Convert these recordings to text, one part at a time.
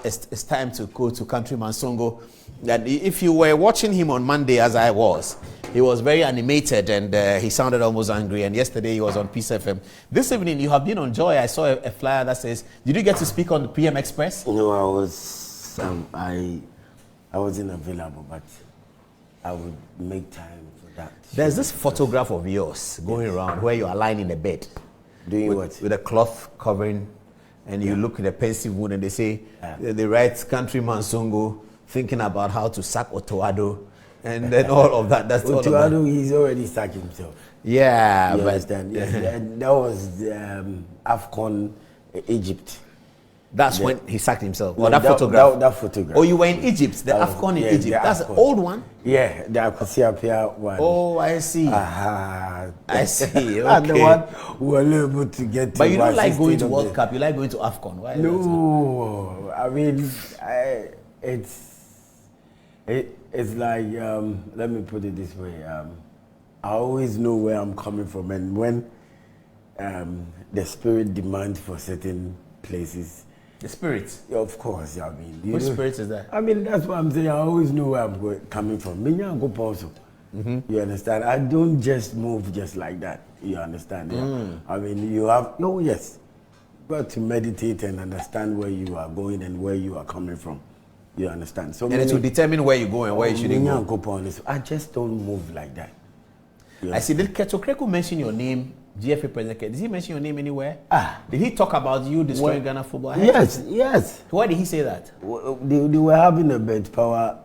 now it's time to go to Countryman Songo. That if you were watching him on Monday, as I was, he was very animated and he sounded almost angry. And yesterday he was on Peace FM. This evening you have been on Joy. I saw a flyer that says, "Did you get to speak on the PM Express?" No, I was I wasn't available, but I would make time for that. There's this photograph of yours going around where you are lying in the bed, Doing what? with a cloth covering, and you look in a pensive mood, and they say they write Countryman Songo, thinking about how to sack Otto Addo, and then all of that. That's Otto Addo, he's already sacked himself. Yeah, You but understand? Yes, that was AFCON Egypt. that's when he sacked himself. Or No, that photograph. That photograph. Oh, you were in Egypt, the AFCON in Egypt. That's the old one? Yeah, the Akwasiapia one. Oh, I see. I see. And the Okay. one we were able to get to. But you don't like 16 going to of World the- Cup, you like going to AFCON. Why is that? No, I mean, it's like, let me put it this way. I always know where I'm coming from, and when the spirit demands for certain places, The spirit. of course, I mean. Which spirit is that? I mean, that's what I'm saying. I always know where I'm coming from. You understand? I don't just move just like that. You understand? Yeah? I mean, you have, yes. You got to meditate and understand where you are going and where you are coming from. You understand? So And it will determine where you go and where you shouldn't go. I just don't move like that. I see. Did Kurt Okraku mention your name, GFA President? Did he mention your name anywhere? Did he talk about you destroying Ghana football? Yes. Why did he say that? They were having a bed power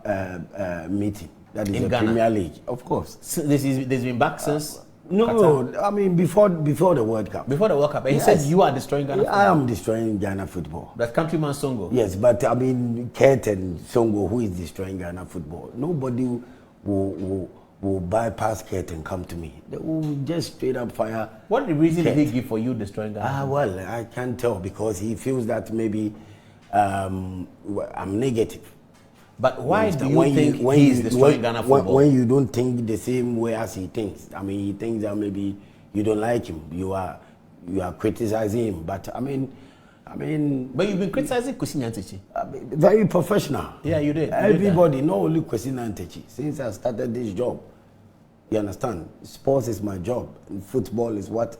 meeting. That is In the Ghana? Premier League, of course. So there's been back since No, Qatar? I mean before the World Cup. Before the World Cup. And he said you are destroying Ghana football. I am destroying Ghana football. That Countryman Songo. Yes, but I mean Kurt and Songo, who is destroying Ghana football? Nobody will bypass Kurt and come to me. They will just straight up fire. What reason Kurt. did he give for you destroying Ghana? Well, I can't tell because he feels that maybe I'm negative. But why do you When think he's destroying Ghana football? When you don't think the same way as he thinks. I mean, he thinks that maybe you don't like him. You are criticizing him. But I mean. But you've been criticizing Kwesi Nyantakyi. Very professional. Yeah, you did. Everybody, not only Kwesi Nyantakyi. Since I started this job, you understand? Sports is my job. And football is what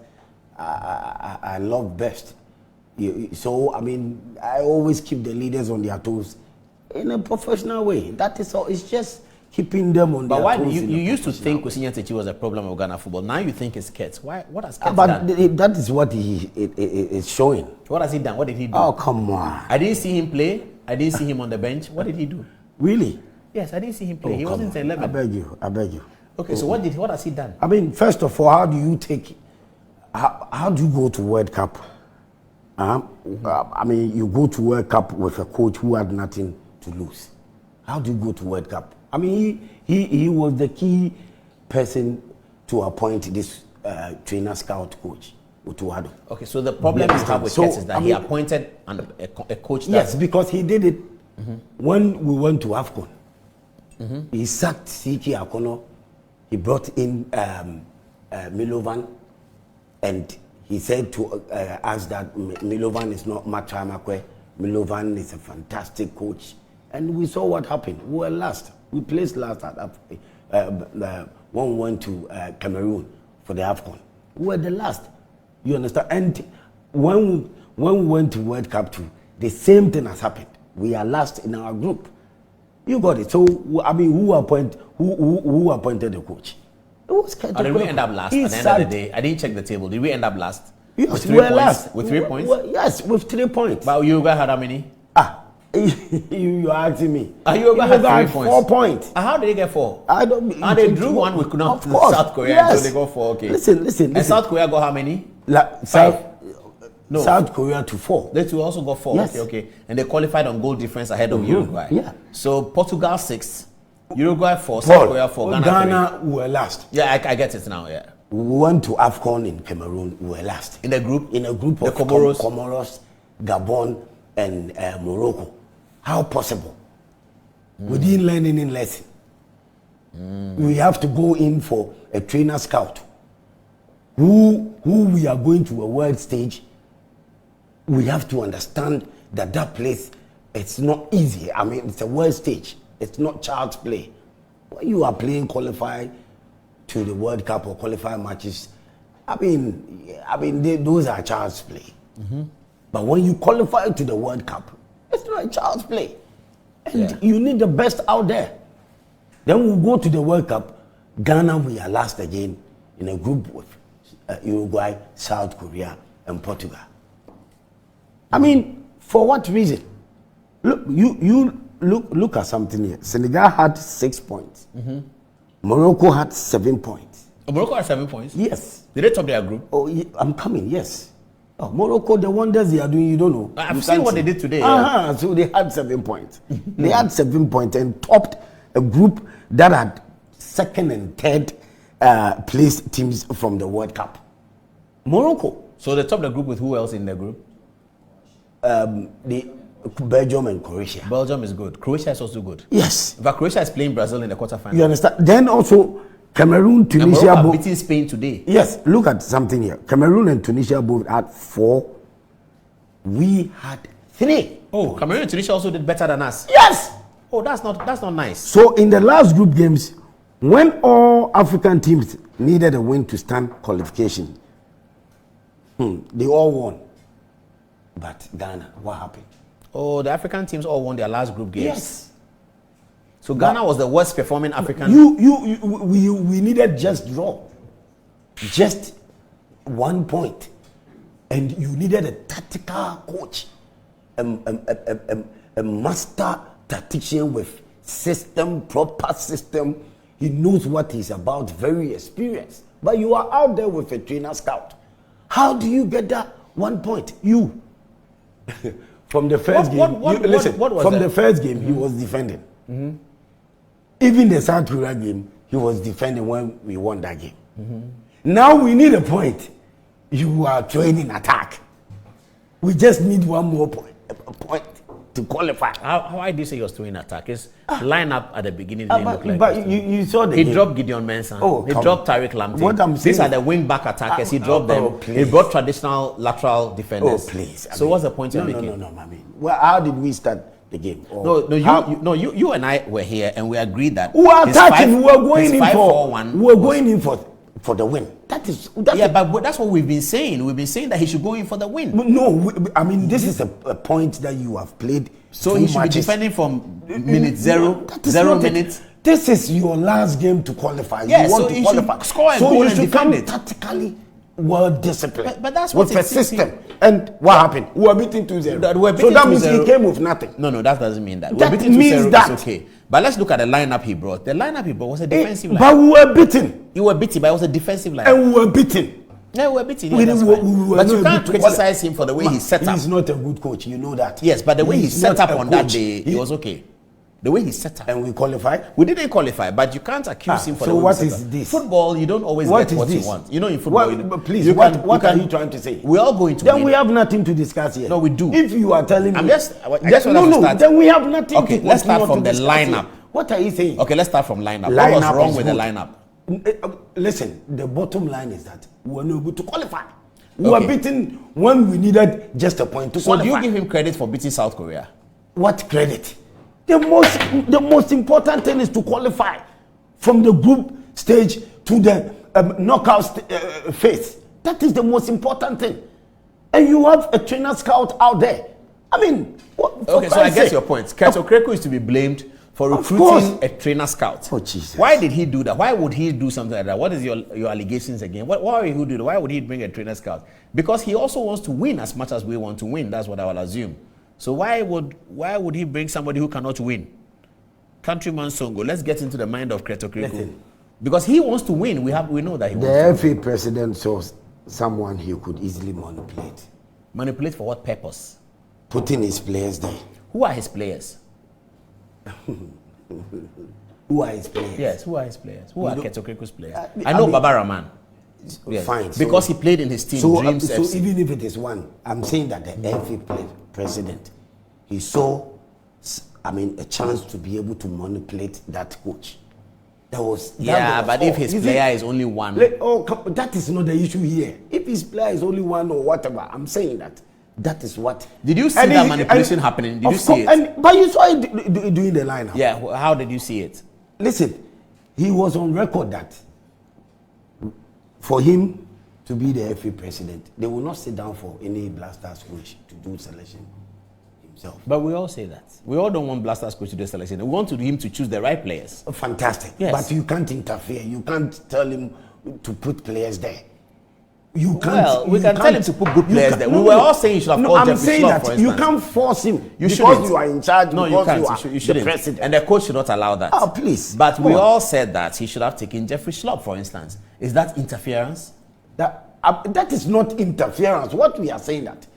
I love best. So, I mean, I always keep the leaders on their toes in a professional way. That is all. It's just keeping them on their toes. But why do you used to think Kwesi Nyantakyi was a problem of Ghana football? Now you think it's Kurt. Why? What has Kurt done? But that is what he is showing. What has he done? What did he do? Oh, come on. I didn't see him play. I didn't see him on the bench. What did he do? Really? Yes, I didn't see him play. Oh, He wasn't 11. I beg you. Okay, so what has he done? I mean, first of all, how do you go to World Cup? I mean, you go to World Cup with a coach who had nothing to lose. How do you go to World Cup? I mean, he was the key person to appoint this trainer scout coach, Otto Addo. Okay, so the problem you have with Kurt is that he appointed a coach. Yes, because he did it when we went to AFCON. He sacked Siki Akono. He brought in Milovan, and he said to us that Milovan is not Matramakwe. Milovan is a fantastic coach. And we saw what happened. We were last. We placed last when we went to Cameroon for the AFCON. We were the last. You understand? And when we went to World Cup 2, the same thing has happened. We are last in our group. You got it. So, I mean, who appointed the coach? It was Kurt Okraku. Did we end up last at the end of the day? I didn't check the table. Did we end up last? Yes, with we 3 were points? last. With 3 points? Yes, with 3 points. But Uruguay had how many? You're asking me. Uruguay had 3 points. 4 points. How did they get 4? I don't. And they drew one with South Korea, yes. so they got 4. Okay. Listen. And South Korea got how many? South Korea to 4. They two also got 4. Yes. Okay. And they qualified on goal difference ahead of Uruguay. Yeah. So Portugal 6, Uruguay 4, South Korea 4, Ghana 3. were last. Yeah, I get it now. Yeah. We went to AFCON in Cameroon. We were last. In a group of the Comoros, Comoros, Gabon, and Morocco. How possible? We didn't learn any lesson. We have to go in for a trainer scout. Who we are going to a world stage. We have to understand that place it's not easy. I mean, it's a world stage. It's not child's play. When you are playing qualify to the World Cup or qualify matches, those are child's play. But when you qualify to the World Cup, it's not a child's play. And you need the best out there. Then we'll go to the World Cup. Ghana, we are last again in a group with Uruguay, South Korea, and Portugal. I mean, for what reason? Look, you look at something here. Senegal had 6 points. Morocco had 7 points. Oh, Morocco had 7 points? Yes. Did they top their group? Oh, yeah, I'm coming, yes. Oh, Morocco, the wonders they are doing, you don't know. I've seen what they did today. So they had 7 points. They had 7 points and topped a group that had second and third place teams from the World Cup. Morocco. So they topped the group with who else in the group? The Belgium and Croatia. Belgium is good. Croatia is also good. Yes. But Croatia is playing Brazil in the quarterfinals. You understand? Then also Cameroon, Tunisia. And Morocco beating Spain today. Yes. Look at something here. Cameroon and Tunisia both had 4. We had 3. Oh, Cameroon and Tunisia also did better than us. Yes. Oh, that's not nice. So in the last group games, when all African teams needed a win to stand qualification, they all won. But Ghana, what happened? Oh, the African teams all won their last group games. Yes. So Ghana was the worst performing African. We needed just draw, just 1 point, and you needed a tactical coach, a master tactician with proper system. He knows what he's about, very experienced. But you are out there with a trainer scout. How do you get that 1 point? You. From the first game, the first game, he was defending. Even the South Korea game, he was defending when we won that game. Now we need a point. You are training attack. We just need 1 more point, a point to qualify. How do you say he was doing attack? His lineup at the beginning didn't look like. But you saw the he game. Dropped Gideon Mensah. Oh, he dropped Tariq Lamptey. What I'm saying These are the wing back attackers. He dropped them. He brought traditional lateral defenders. Oh, please. So what's the point you're making? No, Mami. Well, how did we start the game? You and I were here and we agreed that we were attacking. We were going in for the win. That's but that's what we've been saying. We've been saying that he should go in for the win. No, this is a point that you have played. So he should be defending from minute 0 minutes. This is your last game to qualify. Yes, you want to qualify. Score a goal and defend it. Tactically well disciplined. But that's what with a system. And what happened? We were beating 2-0. So that means he came with nothing. No, that doesn't mean that. That means that. It's okay. But let's look at the lineup he brought. The lineup he brought was a defensive lineup. But we were beaten. You were beaten, but it was a defensive lineup. And we were beaten. Yeah, we were beaten. Yeah, but you can't criticize him for the way he set up. He's not a good coach. You know that. Yes, but the way he set up on that day, it was okay. The way he set up. And we qualified? We didn't qualify, but you can't accuse him for the way he set up. So what is this? Football, you don't always get what you want. You know, in football, please, what are you trying to say? We're all going to win. Then we have nothing to discuss here. No, we do. If you are telling me... Then we have nothing okay, let's start from the lineup. What are you saying? Okay, let's start from lineup. What was wrong with the lineup? Listen, the bottom line is that we were not able to qualify. We were beaten when we needed just a point to qualify. So do you give him credit for beating South Korea? What credit? The most important thing is to qualify from the group stage to the knockout phase. That is the most important thing. And you have a trainer scout out there. I mean, okay, so I guess your point. Kurt Okraku is to be blamed for recruiting a trainer scout. Oh, Jesus. Why did he do that? Why would he do something like that? What is your allegations again? Why would he do that? Why would he bring a trainer scout? Because he also wants to win as much as we want to win. That's what I will assume. So why would he bring somebody who cannot win? Countryman Songo. Let's get into the mind of Kurt Okraku. Because he wants to win. We know that he wants to win. The FA president saw someone he could easily manipulate. Manipulate for what purpose? Putting his players there. Who are his players? Who are his players? Yes, who are his players? Who are Kurt Okraku's players? I know Baba Rahman. Yes. Fine. Because he played in his team, Dreams FC. So even if it is one, I'm saying that the FA president, he saw, a chance to be able to manipulate that coach. But if his player is only one. That is not the issue here. If his player is only one or whatever, I'm saying that That is what. Did you see that manipulation happening? Did you see it? But you saw it doing the lineup. Yeah, how did you see it? Listen, he was on record that for him to be the FA president, they will not sit down for any Blasters coach to do selection himself. But we all say that. We all don't want Blasters coach to do selection. We want him to choose the right players. Fantastic. Yes. But you can't interfere. You can't tell him to put players there. You can't. Well, we can tell him to put good players there. We were all saying you should have called Jeffrey Schlupp, for instance. You can't force him. You because you are in charge. No, you can't. You shouldn't. The president. And the coach should not allow that. Oh, please. But we all said that he should have taken Jeffrey Schlupp, for instance. Is that interference? That is not interference. What we are saying that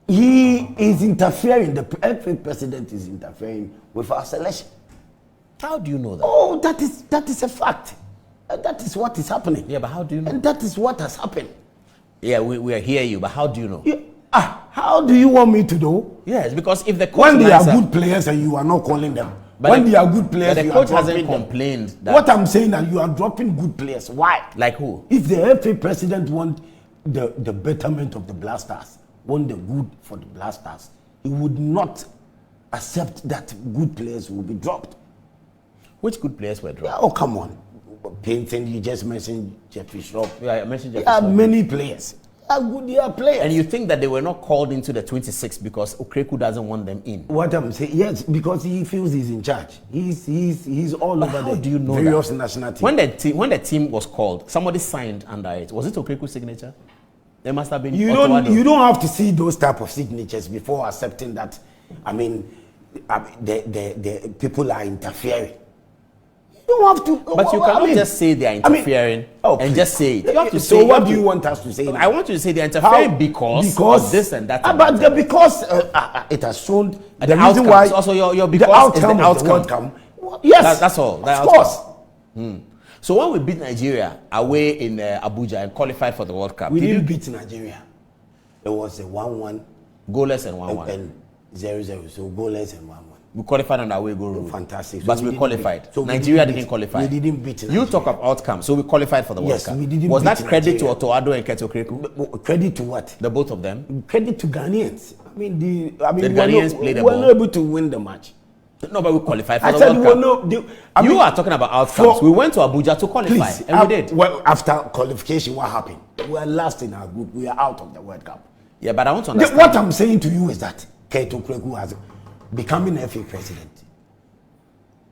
he is interfering. The FA president is interfering with our selection. How do you know that? Oh, that is a fact. That is what is happening. Yeah, but how do you know? And that is what has happened. Yeah, we hear you, but how do you know? How do you want me to know? Yes, because if the coach when they are good players and you are not calling them, but when they are good players, but the coach hasn't complained. That what I'm saying that you are dropping good players. Why? Like who? If the FA president want the betterment of the Blasters, want the good for the Blasters, he would not accept that good players will be dropped. Which good players were dropped? Oh, come on. Painting, you just mentioned Jeffrey Schlupp. Yeah, I mentioned Jeffrey Schlupp. There are many players. Good players. And you think that they were not called into the 26 because Okraku doesn't want them in? What I'm saying, yes, because he feels he's in charge. He's all over how the do you know various that? National teams. When the team was called, somebody signed under it. Was it Okraku's signature? There must have been. You don't have to see those type of signatures before accepting that. I mean, the people are interfering. You don't have to. But you cannot just say they are interfering and just say it. You have to say. So what do you want us to say? I want you to say they are interfering because of this and that. But because it has shown the reason why. Also, your because the outcome is the outcome. Yes, that's all. Of course. So when we beat Nigeria away in Abuja and qualified for the World Cup, we didn't beat Nigeria. It was a 1-1, goalless and 1-1, and 0-0. So goalless and 1-1. We qualified on our way goal rule. Fantastic. But we qualified. So Nigeria didn't qualify. We didn't beat Nigeria. You talk of outcome. So we qualified for the World Cup. Yes, we didn't Was that beat credit Nigeria. to Otto Addo and Kurt Okraku? Credit to what? The both of them. Credit to Ghanaians. I mean, the Ghanaians played the ball. We were not able to win the match. No, but we qualified for the World Cup. You are talking about outcomes. We went to Abuja to qualify, and we did. Well, after qualification, what happened? We were last in our group. We are out of the World Cup. Yeah, but I want to understand. What I'm saying to you is that Kurt Okraku has becoming FA president.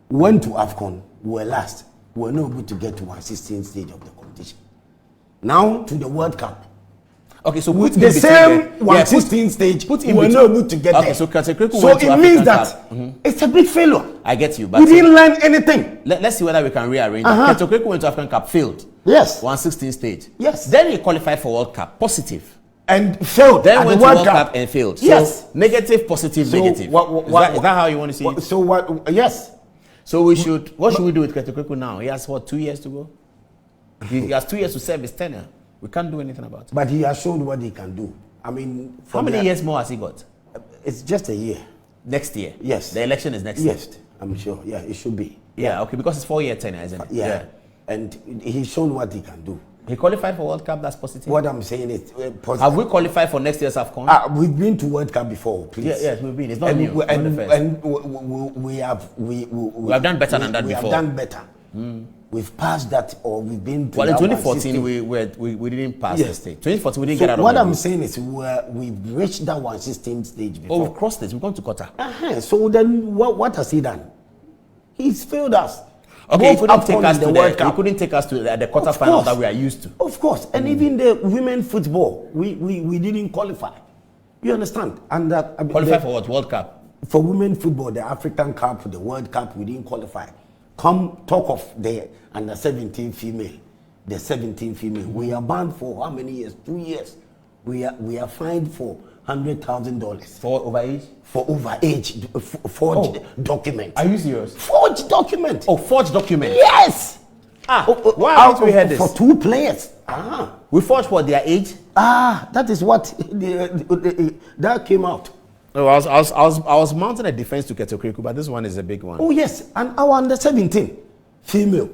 Went to AFCON, we were last. We were not able to get to 1/16 stage of the competition. Now to the World Cup. Okay, so with the same 1/16 stage, we were not able to get there. So it means that it's a big failure. I get you, but we didn't learn anything. Let's see whether we can rearrange. Kurt Okraku went to African Cup, failed. Yes. 1/16 stage. Yes. Then he qualified for World Cup, positive. And failed. Then went to World Cup and failed. Yes. So negative, positive, negative. Is that how you want to see it? So what? Yes. So what should we do with Kurt Okraku now? He has 2 years to go? He has 2 years to serve his tenure. We can't do anything about it. But he has shown what he can do. I mean, how many years more has he got? It's just a year. Next year? Yes. The election is next year? Yes, I'm sure. Yeah, it should be. Yeah, okay, because it's 4-year tenure, isn't it? Yeah. And he's shown what he can do. He qualified for World Cup, that's positive. What I'm saying is positive. Have we qualified for next year's AFCON? We've been to World Cup before, please. Yes, we've been. It's not new. And we have done better than that before. We have done better. We've passed that, or we've been to. Well, in 2014 we didn't pass the stage. 2014 we didn't get out of what I'm saying is we've reached that 1/16 stage before. Oh, we've crossed it. We've gone to quarter. So then what has he done? He's failed us. Okay, he couldn't take us to the couldn't take us to the quarterfinal that we are used to. Of course, and even the women football, we didn't qualify. You understand? And that qualify for what? World Cup. For women football, the African Cup, the World Cup, we didn't qualify. Come talk of the under 17 female, the 17 female. We are banned for how many years? 2 years. We are fined for $100,000 for overage. For overage, forged document. Are you serious? Forged document. Oh, forged document. Yes. Why haven't we heard this? For 2 players. We forged for their age. That is what that came out. No, I was mounting a defense to Kurt Okraku, but this one is a big one. Oh yes, and our under 17 female,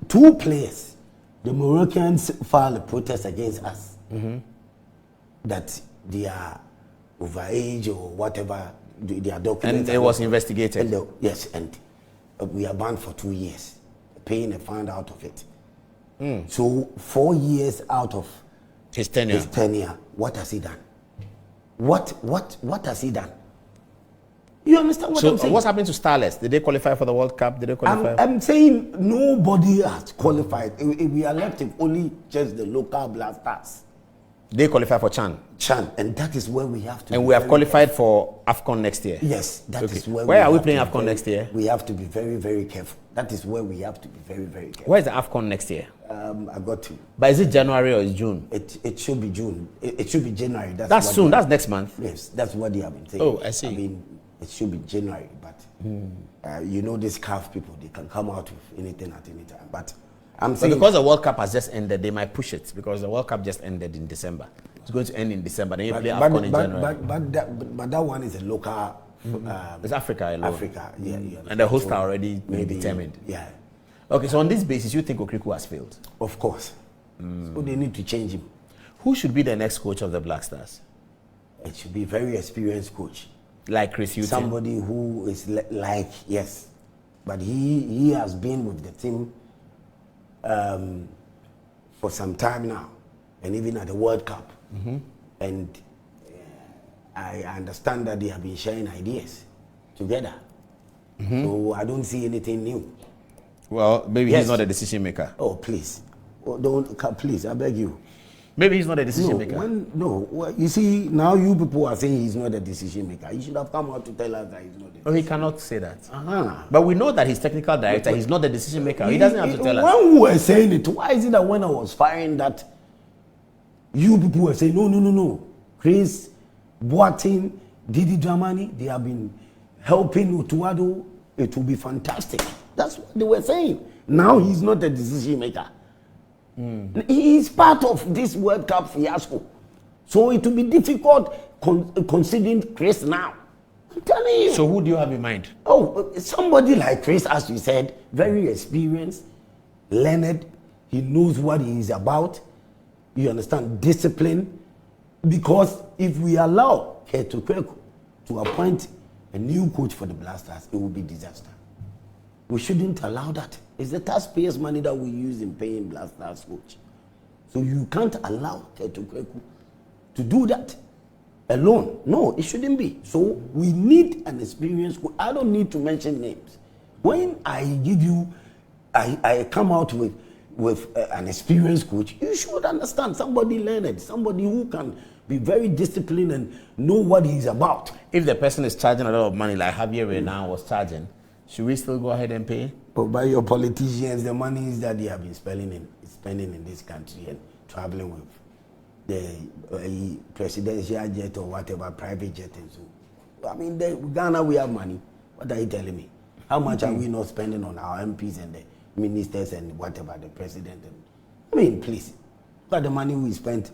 2 players. The Moroccans filed a protest against us that they are overage or whatever, their documents. And it was investigated. And yes, and we are banned for 2 years, paying a fine out of it. So 4 years out of his tenure. What has he done? What has he done? You understand what I'm saying? What's happening to Starlets? Did they qualify for the World Cup? Did they qualify? I'm saying nobody has qualified. We are left with only just the local Blasters. They qualify for Chan, and that is where we have to. And we have qualified for AFCON next year. Yes, that is where. Where are we playing AFCON next year? We have to be very, very careful. That is where we have to be very, very careful. Where is the AFCON next year? I got to. But is it January or is June? It should be June. It should be January. That's soon. That's next month. Yes, that's what they have been saying. Oh, I see. I mean, it should be January, but you know, these CAF people, they can come out with anything at any time. But I'm saying, because the World Cup has just ended, they might push it because the World Cup just ended in December. It's going to end in December. Then you play AFCON in January. But that one is a local. It's Africa alone. Africa, yeah. And the hosts are already determined. Yeah. Okay, so on this basis, you think Okraku has failed? Of course. So they need to change him. Who should be the next coach of the Black Stars? It should be a very experienced coach. Like Chris Hughton? Somebody who is yes. But he has been with the team for some time now. And even at the World Cup. And I understand that they have been sharing ideas together. So I don't see anything new. Well, maybe he's not a decision maker. Oh, please. Please, I beg you. Maybe he's not a decision maker. Well, you see, now you people are saying he's not a decision maker. He should have come out to tell us that he's not a decision maker. Oh, he cannot say that. But we know that he's technical director. He's not the decision maker. He doesn't have to tell us. When we were saying it, why is it that when I was firing that, you people were saying, no. Chris, Boateng, Didi Dramani, they have been helping Otto Addo. It will be fantastic. That's what they were saying. Now he's not a decision maker. He is part of this World Cup fiasco. So it will be difficult considering Chris now. I'm telling you. So who do you have in mind? Oh, somebody like Chris, as you said, very experienced, learned. He knows what he is about. You understand? Discipline. Because if we allow Kurt Okraku to appoint a new coach for the Blasters, it will be disaster. We shouldn't allow that. It's the taxpayers' money that we use in paying Blasters coach. So you can't allow Kurt Okraku to do that alone. No, it shouldn't be. So we need an experienced coach. I don't need to mention names. When I give you, I come out with an experienced coach, you should understand somebody learned, somebody who can be very disciplined and know what he's about. If the person is charging a lot of money like Javier Renan was charging, should we still go ahead and pay? But by your politicians, the monies that they have been spending in this country and traveling with the presidential jet or whatever, private jet and so. I mean, Ghana, we have money. What are you telling me? How much are we not spending on our MPs and the ministers and whatever, the president? I mean, please. But the money we spent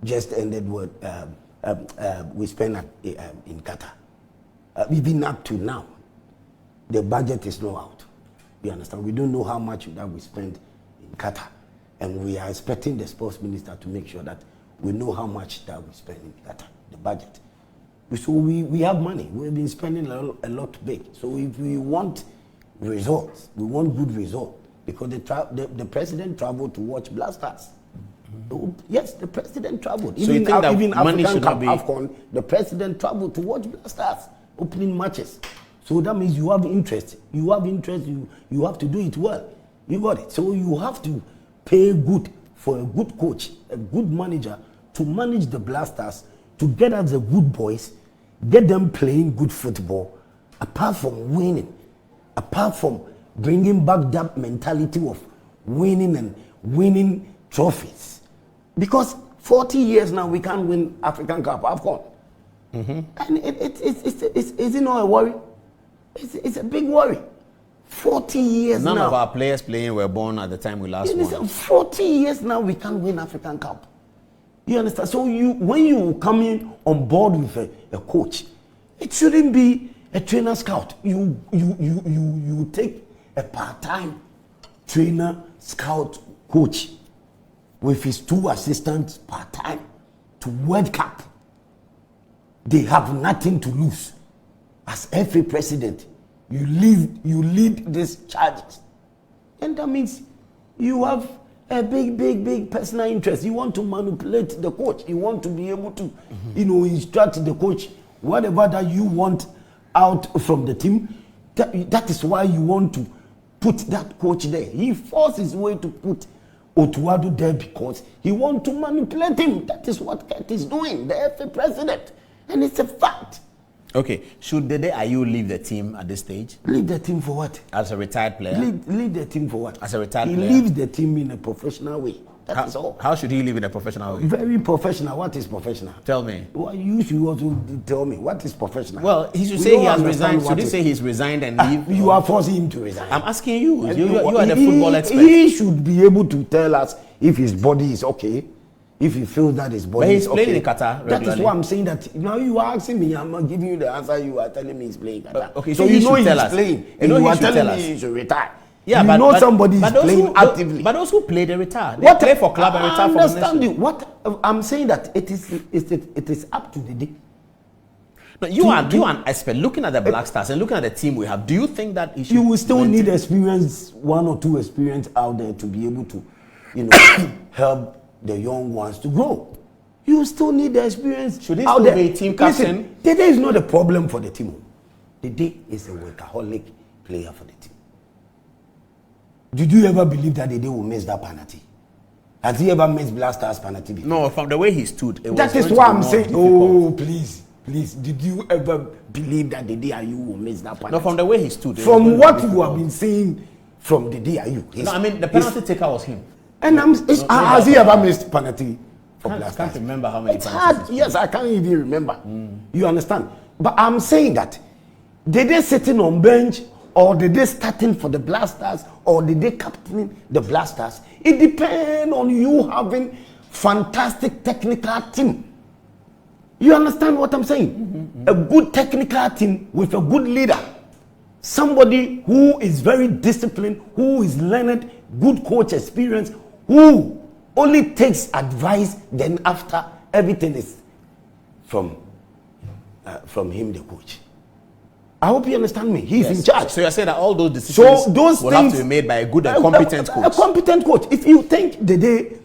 just ended what we spent in Qatar. Even up to now, the budget is not out. You understand? We don't know how much that we spent in Qatar. And we are expecting the sports minister to make sure that we know how much that we spend in Qatar, the budget. So we have money. We've been spending a lot big. So if we want results, we want good results, because the president traveled to watch Blasters. Yes, the president traveled. So even money African should Cup, not be... AFCON, the president traveled to watch Blasters opening matches. So that means you have interest. You have interest. You have to do it well. You got it. So you have to pay good for a good coach, a good manager to manage the Blasters, to get us the good boys, get them playing good football. Apart from winning, apart from bringing back that mentality of winning trophies. Because 40 years now we can't win African Cup, AFCON. And is it not a worry? It's a big worry. 40 years now. None of our players playing were born at the time we last won. 40 years now we can't win African Cup. You understand? So when you come in on board with a coach, it shouldn't be a trainer scout. You take a part-time trainer scout coach with his 2 assistants part-time to World Cup. they have nothing to lose. As FA president, you lead these charges. And that means you have a big personal interest. You want to manipulate the coach. You want to be able to, instruct the coach whatever that you want out from the team. That is why you want to put that coach there. He forced his way to put Otto Addo there because he wants to manipulate him. That is what Kurt is doing, the FA president. And it's a fact. Okay, should Dede Ayew leave the team at this stage? Leave the team for what? As a retired player? Leave the team for what? As a retired player? He leaves the team in a professional way. That is all. How should he live in a professional way? Very professional. What is professional? Tell me. Well, you should also tell me what is professional. Well, he should say he has resigned. Should he say he's resigned and leave? You are forcing him to resign. I'm asking you. You are the football expert. He should be able to tell us if his body is okay. If he feels that his body is okay. But he's playing in Qatar regularly. That is why I'm saying that. Now you are asking me, I'm not giving you the answer. You are telling me he's playing Qatar. Okay, so you know he's playing. And you are telling me he should retire. Yeah, but somebody is playing actively. But those who play, they retire. They play for club and retire for the nation. I understand you. What I'm saying that it is up to the day. No, you are an expert. Looking at the Black Stars and looking at the team we have, do you think that he should? You will still need experience, 1 or 2 experience out there to be able to, help the young ones to grow. You still need the experience. Should he still be a team captain? Dede is not a problem for the team. Dede is a workaholic player for the team. Did you ever believe that Dede will miss that penalty? Has he ever missed Black Stars penalty before? No, from the way he stood, that is why I'm saying. Oh, please. Did you ever believe that Dede Ayew will miss that penalty? No, from the way he stood. From what you have been saying from Dede Ayew. No, I mean the penalty taker was him. And has he ever missed penalty for Black Stars? I can't remember how many it's hard. Yes, I can't even remember. You understand? But I'm saying that did they sitting on bench or did they starting for the Black Stars or did they captaining the Black Stars? It depends on you having fantastic technical team. You understand what I'm saying? A good technical team with a good leader. Somebody who is very disciplined, who is learned, good coach experience, who only takes advice, then after everything is from him, the coach. I hope you understand me. He's in charge. So you're saying that all those decisions will have to be made by a good and competent coach. A competent coach. If you think Dede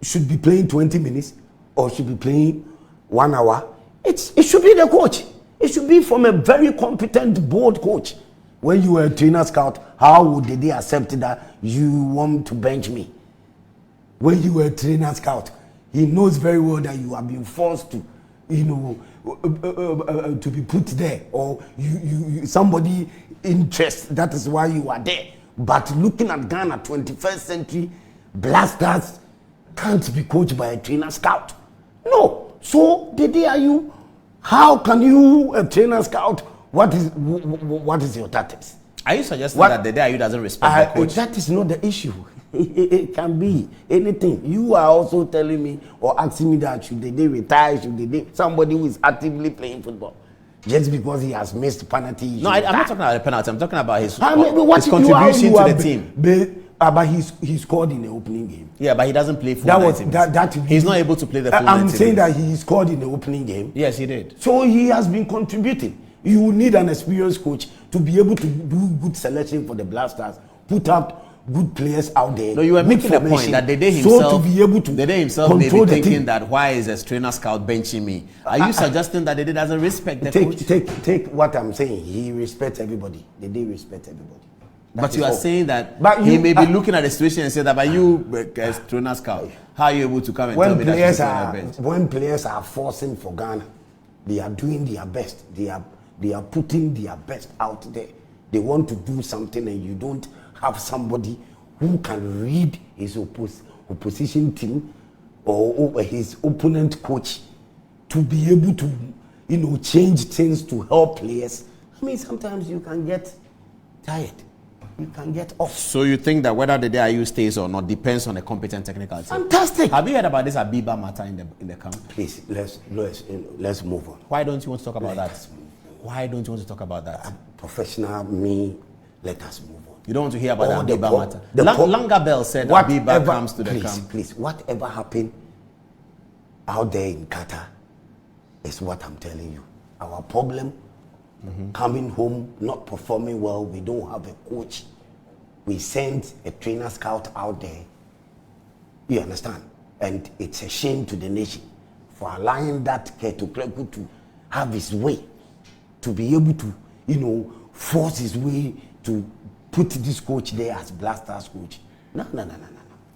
should be playing 20 minutes or should be playing 1 hour, it should be the coach. It should be from a very competent board coach. When you were a trainer scout, how would Dede accept that you want to bench me? When you were a trainer scout, he knows very well that you have been forced to, to be put there, or you somebody interest. That is why you are there. But looking at Ghana, 21st century, Black Stars can't be coached by a trainer scout. No. So Dede Ayew, how can you, a trainer scout? What is your tactics? Are you suggesting that Dede Ayew doesn't respect the coach? That is not the issue. It can be anything. You are also telling me or asking me that should Dede retire, somebody who is actively playing football, just because he has missed penalty. No, I'm not talking about the penalty. I'm talking about his contribution to the team. But he scored in the opening game. Yeah, but he doesn't play for he's not able to play the full I'm saying that he scored in the opening game. Yes, he did. So he has been contributing. You need an experienced coach to be able to do good selection for the Black Stars, put out good players out there. No, you were making the point that Dede himself, so to be able to Dede himself may be thinking that why is a trainer scout benching me? Are you suggesting that Dede doesn't respect the coach? Take what I'm saying. He respects everybody. Dede respects everybody. But you are saying that he may be looking at the situation and say that by you as trainer scout, how are you able to come and tell me that you're on the bench? When players are forcing for Ghana, they are doing their best. They are putting their best out there. They want to do something and you don't have somebody who can read his opposition team or his opponent coach to be able to change things to help players. I mean, sometimes you can get tired. You can get off. So you think that whether Dede Ayew stays or not depends on a competent technical team? Fantastic. Have you heard about this Abiba matter in the camp? Please, let's move on. Why don't you want to talk about that? Why don't you want to talk about that? Professional me, let us move on. You don't want to hear about the Abiba matter? Langabell said Abiba comes to the camp. Please, whatever happened out there in Qatar is what I'm telling you. Our problem, coming home, not performing well, we don't have a coach. We send a trainer scout out there. You understand? And it's a shame to the nation for allowing that Kurt Okraku to have his way, to be able to, force his way to put this coach there as Blasters coach. No.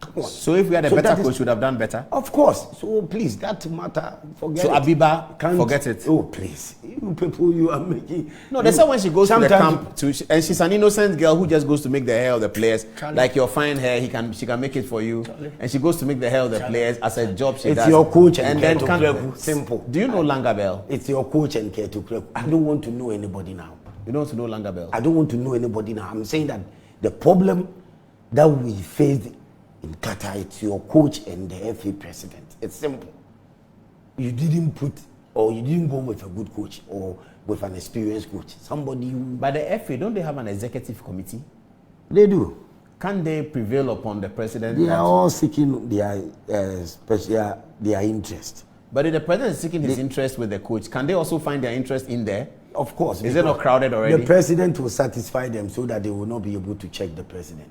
Come on. So if we had a better coach, would have done better? Of course. So please, that matter, forget so it. So Abiba, forget it. Oh, please. You people, you are making... No, they say when she goes to the camp, and she's an innocent girl who just goes to make the hair of the players. Charlie. Like your fine hair, she can make it for you. Charlie. And she goes to make the hair of the players as a job she does. It's your coach and then simple. Do you know Langabell? It's your coach and Kurt Okraku. I don't want to know anybody now. You don't want to know Langabell? I don't want to know anybody now. I'm saying that the problem that we faced in Qatar, it's your coach and the FA president. It's simple. You didn't go with a good coach or with an experienced coach. Somebody who... But the FA, don't they have an executive committee? They do. Can they prevail upon the president? They are all seeking their interest. But if the president is seeking his interest with the coach, can they also find their interest in there? Of course. Is it not crowded already? The president will satisfy them so that they will not be able to check the president.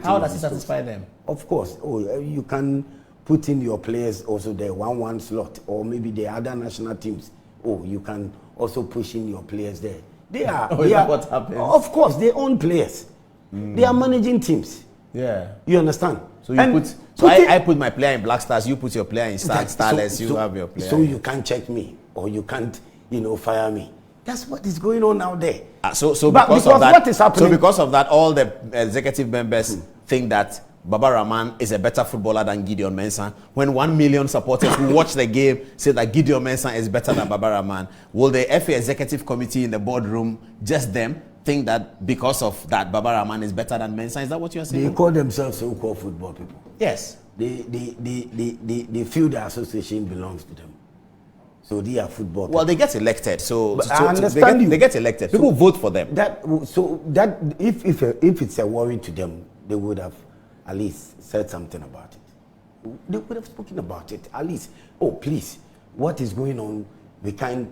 How does it satisfy them? Of course. You can put in your players also the 1-1 slot, or maybe the other national teams. You can also push in your players there. They are. What happens? Of course, they own players. They are managing teams. Yeah. You understand? So I put my player in Black Stars. You put your player in Starless. You have your player. So you can't check me, or you can't, fire me. That's what is going on out there. So because of that, what is happening? So because of that, all the executive members think that Baba Rahman is a better footballer than Gideon Mensah. When 1 million supporters who watch the game say that Gideon Mensah is better than Baba Rahman, will the FA executive committee in the boardroom, just them, think that because of that Baba Rahman is better than Mensah? Is that what you're saying? They call themselves so-called football people. Yes. They feel the association belongs to them. So they are football people. Well, they get elected. I understand they get elected. People vote for them. If it's a worry to them, they would have at least said something about it. They would have spoken about it. At least, please, what is going on? We can't,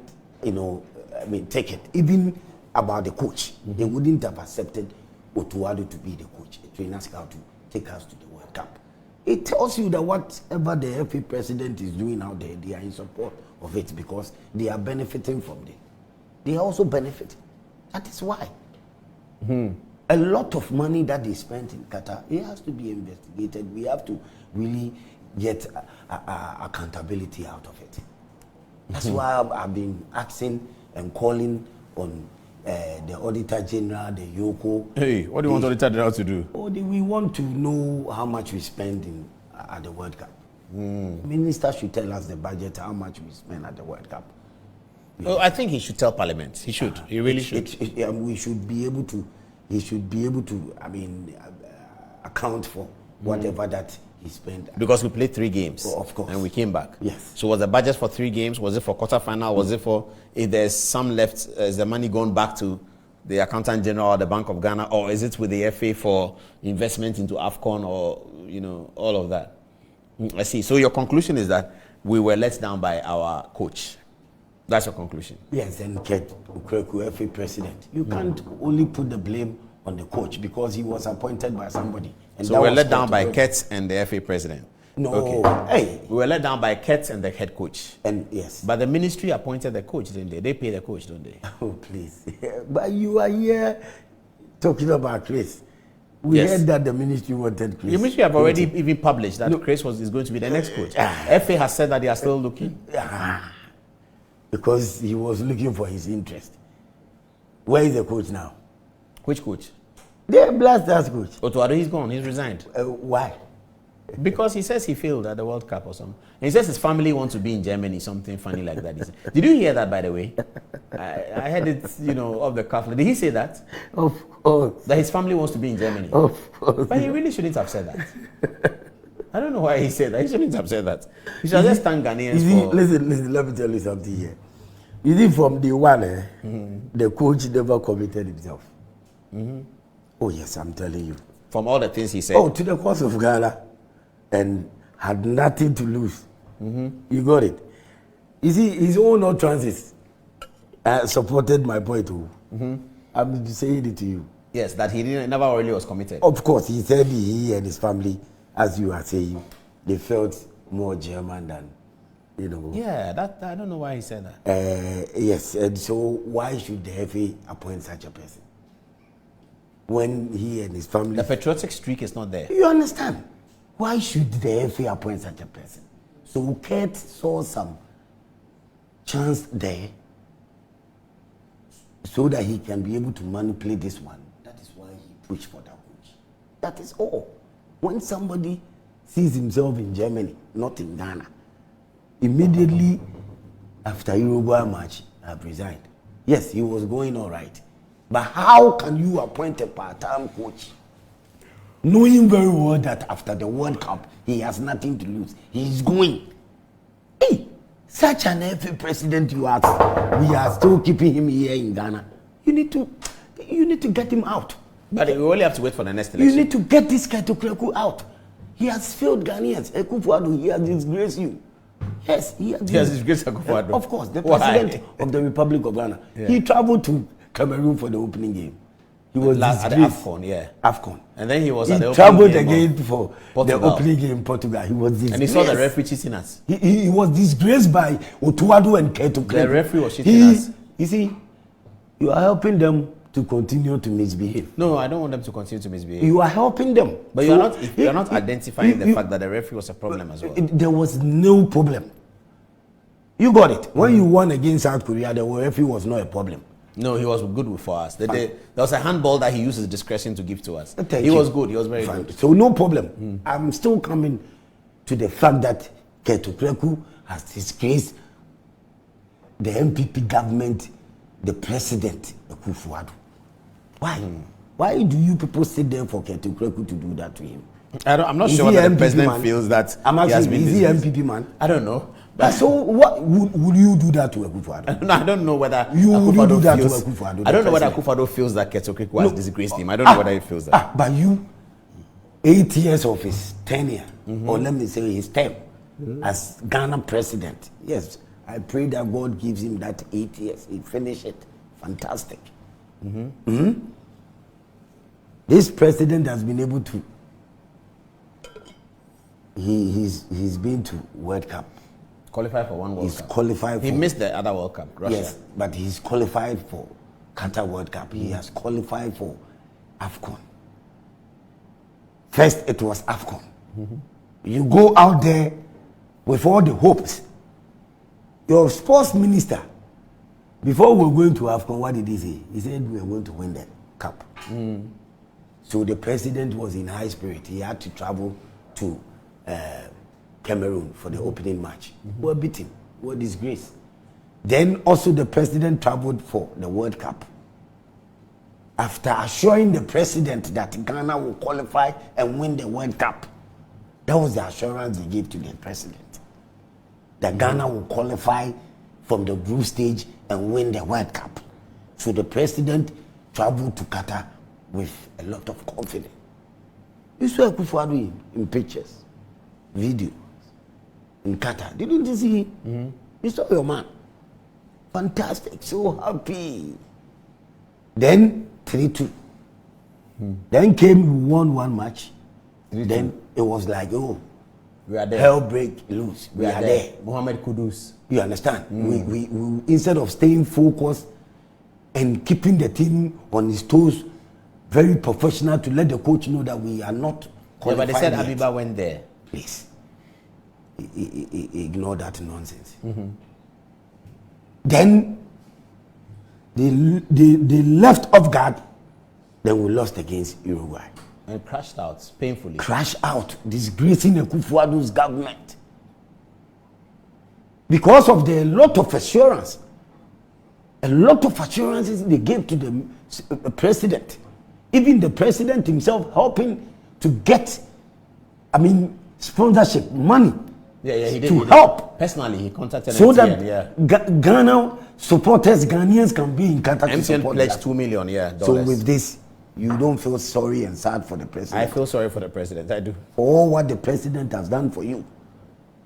take it. Even about the coach, they wouldn't have accepted Otto Addo to be the coach, a trainer scout to take us to the World Cup. It tells you that whatever the FA president is doing out there, they are in support of it because they are benefiting from it. They are also benefiting. That is why. A lot of money that they spent in Qatar, it has to be investigated. We have to really get accountability out of it. That's why I've been asking and calling on the Auditor General, the Yoko. Hey, what do you want the Auditor General to do? We want to know how much we spend at the World Cup. Minister should tell us the budget, how much we spend at the World Cup. Well, I think he should tell Parliament. He should. He really should. We should be able to. He should be able to. Account for whatever that he spent. Because we played 3 games. Of course. And we came back. Yes. So was the budget for 3 games? Was it for quarterfinal? Was it for, if there's some left, is the money going back to the Accountant General or the Bank of Ghana, or is it with the FA for investment into AFCON or all of that? I see. So your conclusion is that we were let down by our coach. That's your conclusion. Yes, and Kurt Okraku, FA president. You can't only put the blame on the coach because he was appointed by somebody. And so we were let down by Kurt and the FA president. No. Okay. Hey. We were let down by Kurt and the head coach. And yes. But the ministry appointed the coach, didn't they? They pay the coach, don't they? Oh, please. But you are here talking about Chris. We heard that the ministry wanted Chris. The ministry have already even published that Chris is going to be the next coach. FA has said that they are still looking. Because he was looking for his interest. Where is the coach now? Which coach? The Blasters coach. Otto Addo, he's gone. He's resigned. Why? Because he says he failed at the World Cup or something. And he says his family wants to be in Germany, something funny like that. Did you hear that, by the way? I heard it, off the cuff. Did he say that? Of course. That his family wants to be in Germany? Of course. But he really shouldn't have said that. I don't know why he said that. He shouldn't have said that. He should just thank Ghanaians for... Listen, let me tell you something here. You see, from the one, the coach never committed himself. Oh, yes, I'm telling you. From all the things he said? Oh, to the cause of Ghana. And had nothing to lose. You got it. You see, his own utterances supported my point too. I'm saying it to you. Yes, that he never really was committed. Of course, he said he and his family, as you are saying, they felt more German than, you know. Yeah, that I don't know why he said that. Yes, and so why should the FA appoint such a person when he and his family? The patriotic streak is not there. You understand? Why should the FA appoint such a person? So Kurt saw some chance there so that he can be able to manipulate this one. That is why he pushed for that coach. That is all. When somebody sees himself in Germany, not in Ghana, immediately after Uruguay match, I've resigned. Yes, he was going all right. But how can you appoint a part-time coach knowing very well that after the World Cup, he has nothing to lose? He's going. Hey, such an FA president you are, we are still keeping him here in Ghana. You need to get him out. But we only have to wait for the next election. You need to get this guy to Okraku out. He has failed Ghanaians. Akufo-Addo, he has disgraced you. Yes, he has disgraced Akufo-Addo. Of course, the president of the Republic of Ghana. Yeah. He traveled to Cameroon for the opening game. He was at the AFCON, yeah. AFCON. And then he was at the traveled opening game again for the opening game in Portugal. He was disgraced. And he saw the referee cheating us. He was disgraced by Otto Addo and Kurt Okraku. The referee was cheating us. You see, you are helping them to continue to misbehave. No, I don't want them to continue to misbehave. You are helping them. But you're not identifying the fact that the referee was a problem as well. There was no problem. You got it. When you won against South Korea, the referee was not a problem. No, he was good for us. There was a handball that he used his discretion to give to us. He was good. He was very good. So no problem. I'm still coming to the fact that Kurt Okraku has disgraced the MPP government, the president, Akufo-Addo. Why? Why do you people sit there for Kurt Okraku to do that to him? I'm not sure that the president feels that he has been. Is he MPP man? I don't know. So what would you do that to Akufo-Addo? No, I don't know whether you would do that to Akufo-Addo. I don't know whether Akufo-Addo feels that Kurt Okraku has disgraced him. I don't know whether he feels that. But you, 8 years of his tenure, or let me say his term as Ghana president. Yes, I pray that God gives him that 8 years. He finished it. Fantastic. This president has been able to. He's been to World Cup. Qualified for one World Cup. He's qualified. He missed the other World Cup. Russia. Yes, but he's qualified for Qatar World Cup. He has qualified for AFCON. First, it was AFCON. You go out there with all the hopes. Your sports minister, before we were going to AFCON, what did he say? He said we are going to win the cup. So the president was in high spirit. He had to travel to Cameroon for the opening match. We were beaten. We were disgraced. Then also the president traveled for the World Cup. After assuring the president that Ghana will qualify and win the World Cup, that was the assurance he gave to the president. That Ghana will qualify from the group stage and win the World Cup. So the president traveled to Qatar with a lot of confidence. You saw Akufo-Addo in pictures, video, in Qatar. Didn't you see? You saw your man. Fantastic, so happy. Then 3-2. Then we won one match. Then it was like, oh, we are there. Hell break loose. We are there. Mohamed Kudus. You understand? We instead of staying focused and keeping the team on his toes, very professional, to let the coach know that we are not qualified. Yeah, but they said yet. Abiba went there. Please, ignore that nonsense. Then they left off guard. Then we lost against Uruguay. And crashed out painfully. Crashed out, disgracing Akufo-Addo's government. Because of the lot of assurance. A lot of assurances they gave to the president. Even the president himself helping to get, sponsorship, money. Yeah, he did. To help. Personally, he contacted so MTN, that Ghana supporters, Ghanaians can be in Qatar to MTN support pledged $2 million, So with this, you don't feel sorry and sad for the president? I feel sorry for the president, I do. For all what the president has done for you.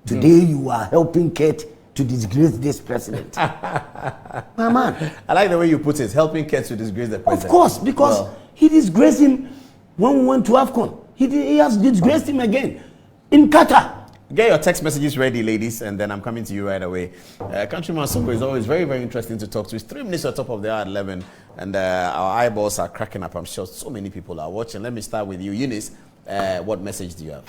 Today you are helping Kurt to disgrace this president. My man. I like the way you put it, helping Kurt to disgrace the president. Of course, because he disgraced him when we went to AFCON. He has disgraced him again in Qatar. Get your text messages ready, ladies, and then I'm coming to you right away. Countryman Songo is always very, very interesting to talk to. It's 3 minutes on top of the hour at 11, and our eyeballs are cracking up. I'm sure so many people are watching. Let me start with you. Eunice, what message do you have?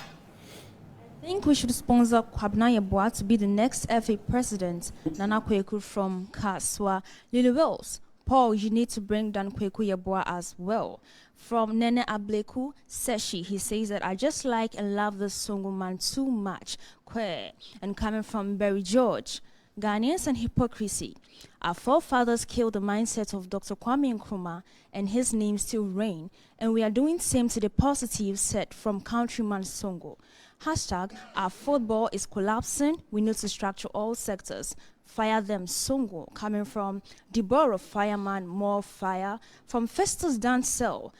I think we should sponsor Kwabena Yeboah to be the next FA president. Nana Kweku from Kaswa. Lily Wells. Paul, you need to bring down Kweku Yeboah as well. From Nene Ableku Seshi, he says that I just like and love this Songo man too much. Kwe. And coming from Barry George, Ghanaians and hypocrisy. Our forefathers killed the mindset of Dr. Kwame Nkrumah, and his name still reign. And we are doing same to the positive set from Countryman Songo. Hashtag, our football is collapsing. We need to structure all sectors. Fire them, Songo. Coming from Deborah Fireman, more fire. From Festus Dancel,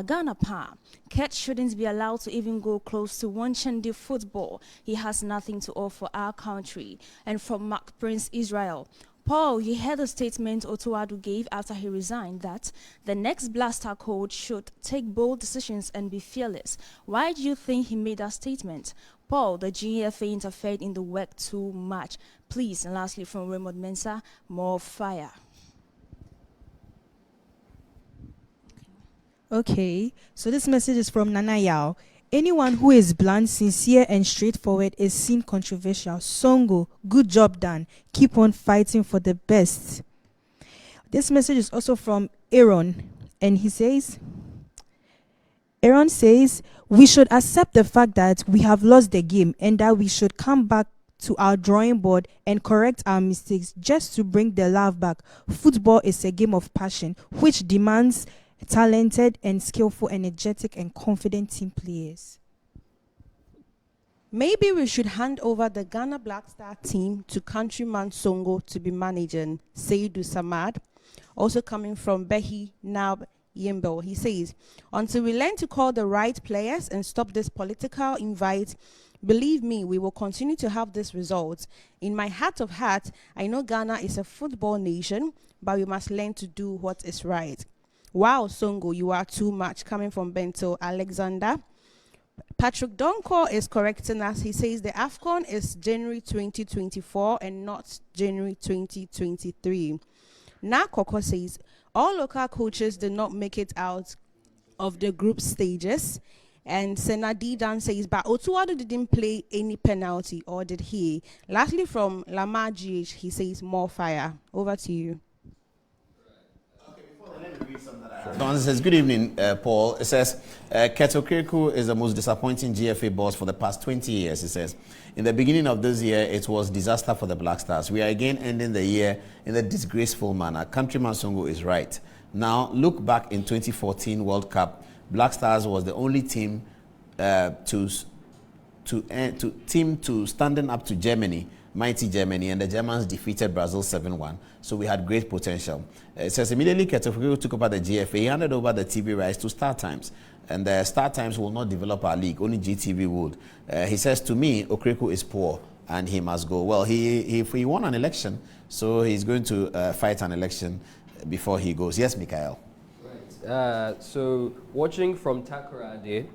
Ghana Pa. Kurt shouldn't be allowed to even go close to one Chendi football. He has nothing to offer our country. And from Mark Prince Israel, Paul, you heard the statement Otto Addo gave after he resigned that the next Blaster coach should take bold decisions and be fearless. Why do you think he made that statement? Paul, the GFA interfered in the work too much. Please, and lastly from Raymond Mensah, more fire. Okay, so this message is from Nana Yao. Anyone who is blunt, sincere, and straightforward is seen controversial. Songo, good job done. Keep on fighting for the best. This message is also from Aaron, and he says, Aaron says, we should accept the fact that we have lost the game and that we should come back to our drawing board and correct our mistakes just to bring the love back. Football is a game of passion, which demands talented and skillful, energetic and confident team players. Maybe we should hand over the Ghana Black Star team to Countryman Songo to be managing, Seydou Samad. Also coming from Behi Nab Yimbo, he says, until we learn to call the right players and stop this political invite, believe me, we will continue to have this result. In my heart of heart, I know Ghana is a football nation, but we must learn to do what is right. Wow, Songo, you are too much. Coming from Bento Alexander. Patrick Donko is correcting us. He says the AFCON is January 2024 and not January 2023. Na Koko says all local coaches did not make it out of the group stages. And Senadi Dan says, but Otto Addo didn't play any penalty, or did he? Lastly, from Lamar GH, he says more fire. Over to you. It says, good evening, Paul. It says, Kurt Okraku is the most disappointing GFA boss for the past 20 years. It says, in the beginning of this year, it was disaster for the Black Stars. We are again ending the year in a disgraceful manner. Countryman Songo is right. Now, look back in 2014 World Cup. Black Stars was the only team to standing up to Germany, mighty Germany, and the Germans defeated Brazil 7-1. So we had great potential. It says immediately Kurt Okraku took over the GFA, he handed over the TV rights to Star Times. And the Star Times will not develop our league, only GTV would. He says, to me, Okraku is poor and he must go. Well, he won an election, so he's going to fight an election before he goes. Yes, Mikael. Right. So watching from Takoradi,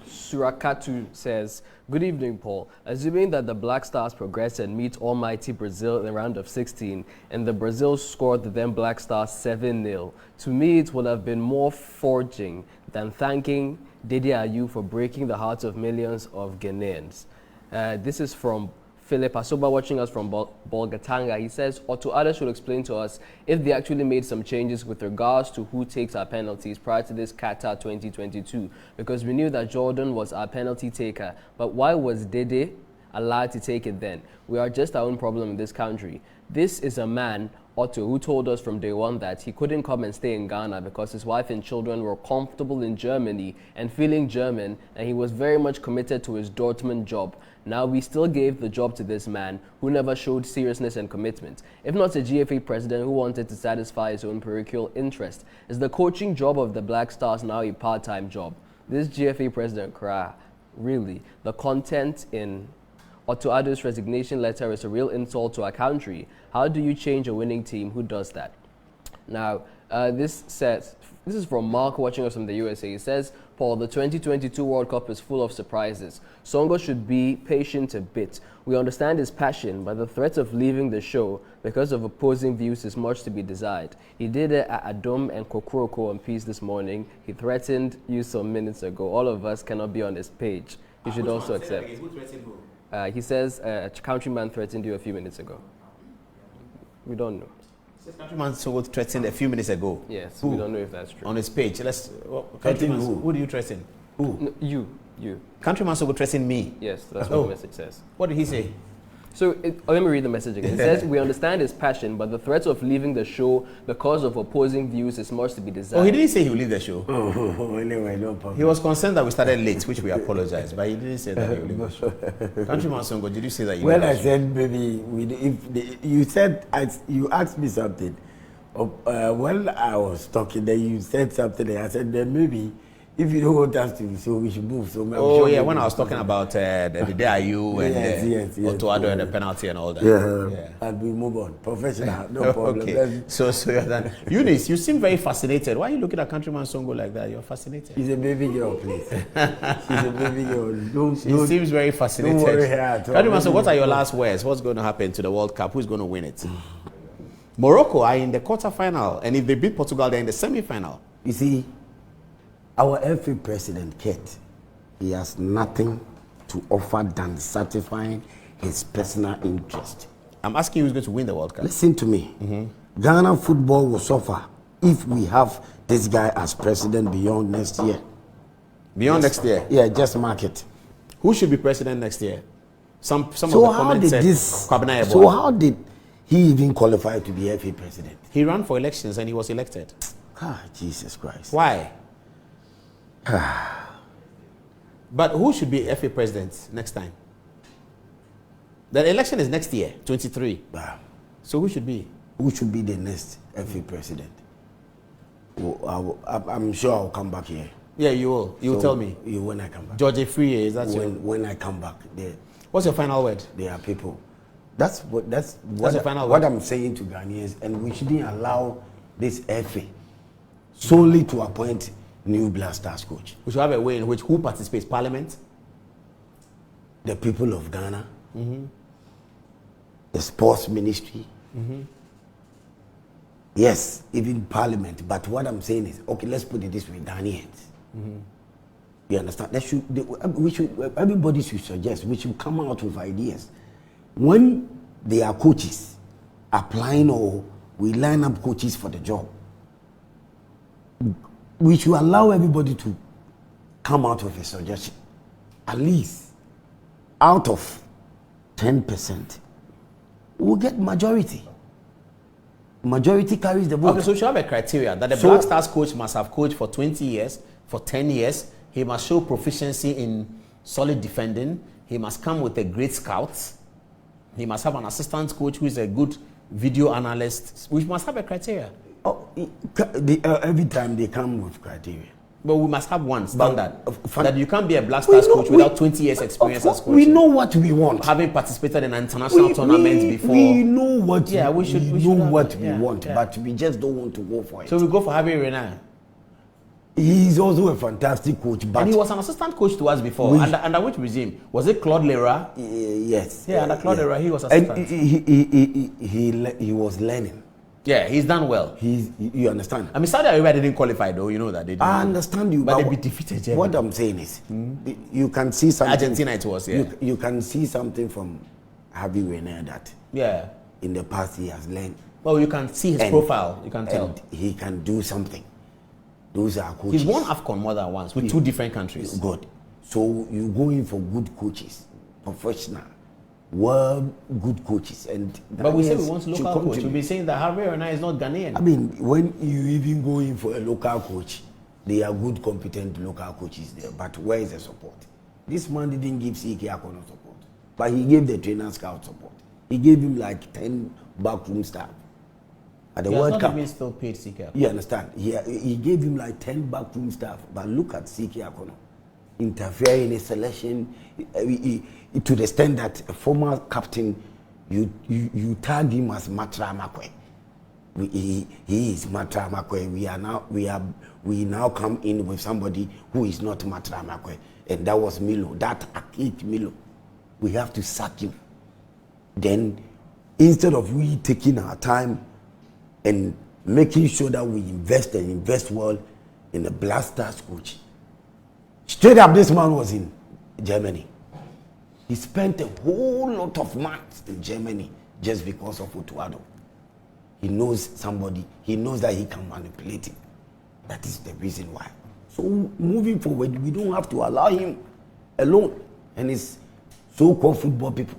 Surakatu says, good evening, Paul. Assuming that the Black Stars progress and meet almighty Brazil in the round of 16, and the Brazil scored the then Black Stars 7-0, to me it would have been more forging than thanking Dede Ayew for breaking the hearts of millions of Ghanaians. This is from Philip Asoba, watching us from Bolgatanga. He says, Otto Addo should explain to us if they actually made some changes with regards to who takes our penalties prior to this Qatar 2022, because we knew that Jordan was our penalty taker. But why was Dede allowed to take it then? We are just our own problem in this country. This is a man, Otto, who told us from day one that he couldn't come and stay in Ghana because his wife and children were comfortable in Germany and feeling German, and he was very much committed to his Dortmund job. Now, we still gave the job to this man who never showed seriousness and commitment. If not a GFA president who wanted to satisfy his own parochial interest, is the coaching job of the Black Stars now a part-time job? This GFA president, really, the content in Otto Addo's resignation letter is a real insult to our country. How do you change a winning team? Who does that? Now, this is from Mark watching us from the USA. He says, Paul, the 2022 World Cup is full of surprises. Songo should be patient a bit. We understand his passion, but the threat of leaving the show because of opposing views is much to be desired. He did it at Addo and Kurt Okraku on Peace this morning. He threatened you some minutes ago. All of us cannot be on his page. You should also accept. He says a countryman threatened you a few minutes ago. We don't know. Countryman Songo threatened a few minutes ago. Yes, who? We don't know if that's true. On his page. Countryman, who do you threaten? Who? No, you. Countryman Songo threatened me. Yes, that's what the message says. What did he say? So let me read the message again. It says, we understand his passion, but the threat of leaving the show because of opposing views is much to be desired. Oh, he didn't say he would leave the show. Anyway, no problem. He was concerned that we started late, which we apologize, but he didn't say that he would leave the show. Countryman Songo, did you say that you Well, I said, maybe, you said, you asked me something. When I was talking, then you said something, and I said, then maybe, if you don't want us to, so we should move. So when I was talking about the day you and Otto Addo and the penalty and all that. Yeah. And we move on. Professional, no problem. Okay. So you're done. Eunice, you seem very fascinated. Why are you looking at Countryman Songo like that? You're fascinated. She's a baby girl, please. She's a baby girl. She seems very fascinated. Don't worry her. Countryman Songo, what are your last words? What's going to happen to the World Cup? Who's going to win it? Morocco are in the quarterfinal, and if they beat Portugal, they're in the semi-final. You see, our FA president, Kurt, he has nothing to offer than satisfying his personal interest. I'm asking you who's going to win the World Cup. Listen to me. Ghana football will suffer if we have this guy as president beyond next year. Beyond next year? Yeah, just mark it. Who should be president next year? Some of the comments said So how did he even qualify to be FA president? He ran for elections and he was elected. Ah, Jesus Christ. Why? But who should be FA president next time? The election is next year, 23. So who should be? Who should be the next FA president? I'm sure I'll come back here. Yeah, you will. You'll tell me. When I come back. George Free, is that when I come back? What's your final word? There are people. That's what I'm saying to Ghanaians, and we shouldn't allow this FA solely to appoint new Black Stars coach. We should have a way in which who participates? Parliament? The people of Ghana, the sports ministry, yes, even Parliament. But what I'm saying is, okay, let's put it this way: Ghanaians. You understand? Everybody should suggest. We should come out with ideas. When they are coaches applying, or we line up coaches for the job, we should allow everybody to come out with a suggestion. At least out of 10%, we'll get majority. Majority carries the vote. Okay, so we should have a criteria that the Black Stars coach must have coached for 20 years, for 10 years. He must show proficiency in solid defending. He must come with a great scout. He must have an assistant coach who is a good video analyst. We must have a criteria. Every time they come with criteria. But we must have one standard. That you can't be a Black Stars coach without 20 years experience as coach. We know what we want. Having participated in international tournaments before. We know what we want, but we just don't want to go for it. So we go for Harvey Renard. He's also a fantastic coach. But and he was an assistant coach to us before. Under which regime? Was it Claude Leroy? Yes. Yeah, under Claude Leroy, he was assistant. And he was learning. Yeah, he's done well. You understand? I mean, Saudi Arabia didn't qualify, though. You know that. They didn't. I understand you. But they be defeated Germany. What I'm saying is, you can see something. Argentina it was, yeah. You can see something from Harvey Renard that in the past he has learned. Well, you can see his profile. You can tell. And he can do something. Those are coaches. He's won AFCON more than once with two different countries. Good. So you go in for good coaches, professional, good coaches. But we say we want local coach. We'll be saying that Harvey Renard is not Ghanaian. I mean, when you even go in for a local coach, they are good, competent local coaches there. But where is the support? This man didn't give CK Akono support, but he gave the trainer scout support. He gave him like 10 backroom staff. At the World Cup, even still paid CK. You understand? He gave him like 10 backroom staff. But look at CK Akono. interfere in a selection to the extent that a former captain, you tag him as Matra Makwe. He is Matra Makwe. We now come in with somebody who is not Matra Makwe, and that was Milo. That archaic Milo. We have to sack him. Then, instead of we taking our time and making sure that we invest well in the Black Stars coach. Straight up, this man was in Germany. He spent a whole lot of months in Germany just because of Otto Addo. He knows somebody. He knows that he can manipulate him. That is the reason why. So moving forward, we don't have to allow him alone and his so-called football people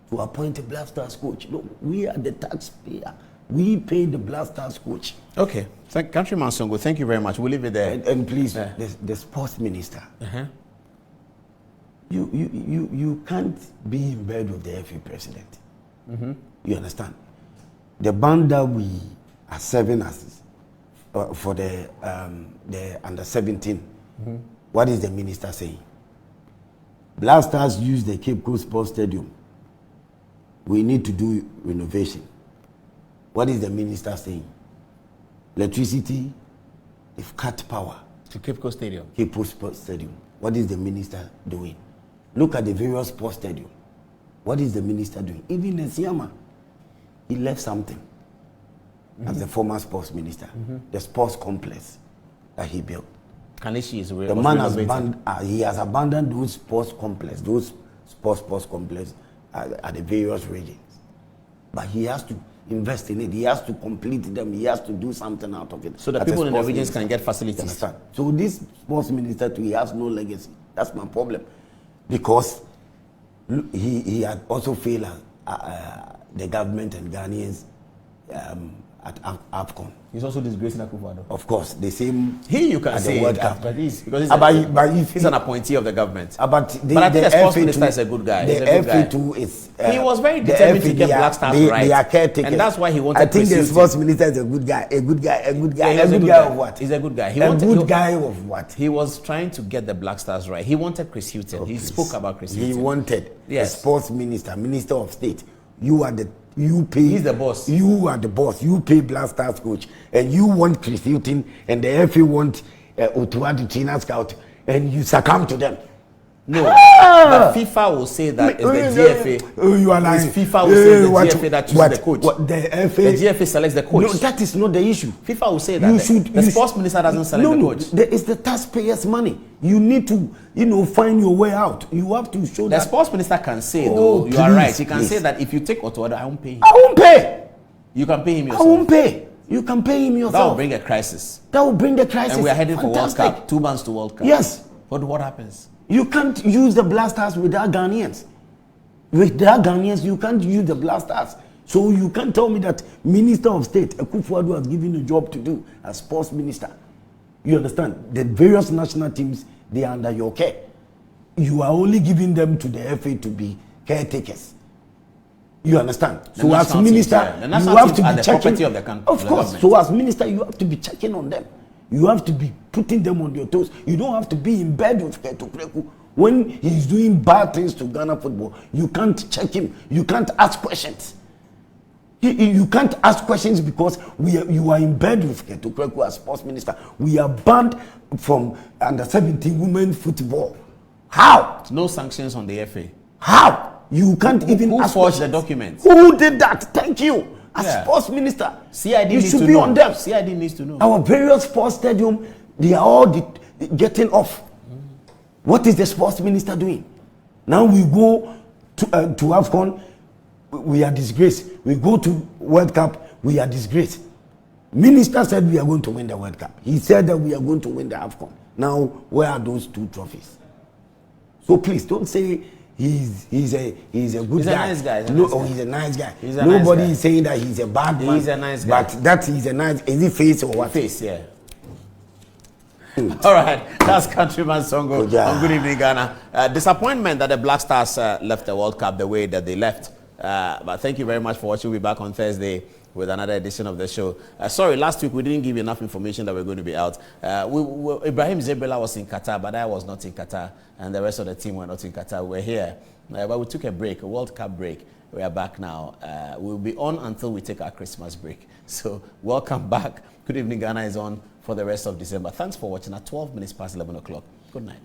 to appoint a Black Stars coach. No, we are the taxpayer. We pay the Black Stars coach. Okay. Countryman Songo, thank you very much. We'll leave it there. And please, the sports minister. You can't be in bed with the FA president. You understand? The band that we are serving as for the under 17, what is the minister saying? Black Stars use the Cape Coast Sports Stadium. We need to do renovation. What is the minister saying? Electricity, they've cut power. To Cape Coast Stadium. Cape Coast Sports Stadium. What is the minister doing? Look at the various sports stadiums. What is the minister doing? Even in Siama, he left something as the former sports minister. The sports complex that he built. Kanishi is the man has abandoned those sports complex, those sports complex at the various regions. But he has to invest in it. He has to complete them. He has to do something out of it. So the people in the regions can get facilities. So this sports minister too, he has no legacy. That's my problem. Because he had also failed the government and Ghanaians at AFCON. He's also disgracing Akufo-Addo. Of course, the same. You can say World Cup. But he's an appointee of the government. But I think the sports minister is a good guy. The FA too is. He was very determined to get Black Stars right. They are caretakers. And that's why he wanted. I think the sports minister is a good guy. A good guy. Yeah, a good guy of what? He's a good guy. Guy of what? He was trying to get the Black Stars right. He wanted Chris Hughton. He spoke about Chris Hughton. He wanted the sports minister, minister of state. You pay. He's the boss. You are the boss. You pay Black Stars coach, and you want Chris Hughton, and the FA want Otto Addo trainer scout, and you succumb to them. No, but FIFA will say that it's the GFA. You are lying. FIFA will say the GFA that chooses the coach. The GFA selects the coach. No, that is not the issue. FIFA will say that the sports minister doesn't select the coach. No, it's the taxpayers' money. You need to, find your way out. You have to show that. The sports minister can say, you are right. He can say that if you take Otto Addo, I won't pay him. I won't pay. You can pay him yourself. I won't pay. You can pay him yourself. That will bring a crisis. And we are heading for World Cup. 2 months to World Cup. Yes. But what happens? You can't use the Black Stars without Ghanaians. Without Ghanaians, you can't use the Black Stars. So you can't tell me that Minister of State, Akufo-Addo, has given a job to do as sports minister. You understand? The various national teams, they are under your care. You are only giving them to the FA to be caretakers. You understand? So as minister, you have to be checking. Of course. So as minister, you have to be checking on them. You have to be putting them on your toes. You don't have to be in bed with Kurt Okraku. When he's doing bad things to Ghana football, you can't check him. You can't ask questions. You can't ask questions because you are in bed with Kurt Okraku as sports minister. We are banned from under 17 women football. How? No sanctions on the FA. How? You can't even who ask forged questions. The documents? Who did that? Thank you. As sports minister, CID you needs should to be know. on them. CID needs to know. Our various sports stadium, they are all getting off. What is the sports minister doing? Now we go to AFCON, we are disgraced. We go to World Cup, we are disgraced. Minister said we are going to win the World Cup. He said that we are going to win the AFCON. Now, where are those 2 trophies? So please don't say he's a good guy. Nice guy. He's a nice guy. Nobody is saying that he's a bad man. He's a nice guy. But that he's a nice. Is he face or what? Face, yeah. All right, that's Countryman Songo. Good evening, Ghana. Disappointment that the Black Stars left the World Cup the way that they left. But thank you very much for watching. We'll be back on Thursday with another edition of the show. Sorry, last week we didn't give you enough information that we're going to be out. Ibrahim Zebrela was in Qatar, but I was not in Qatar, and the rest of the team were not in Qatar. We're here, but we took a break, a World Cup break. We are back now. We'll be on until we take our Christmas break. So welcome back. Good Evening Ghana is on for the rest of December. Thanks for watching at 12 minutes past 11 o'clock. Good night.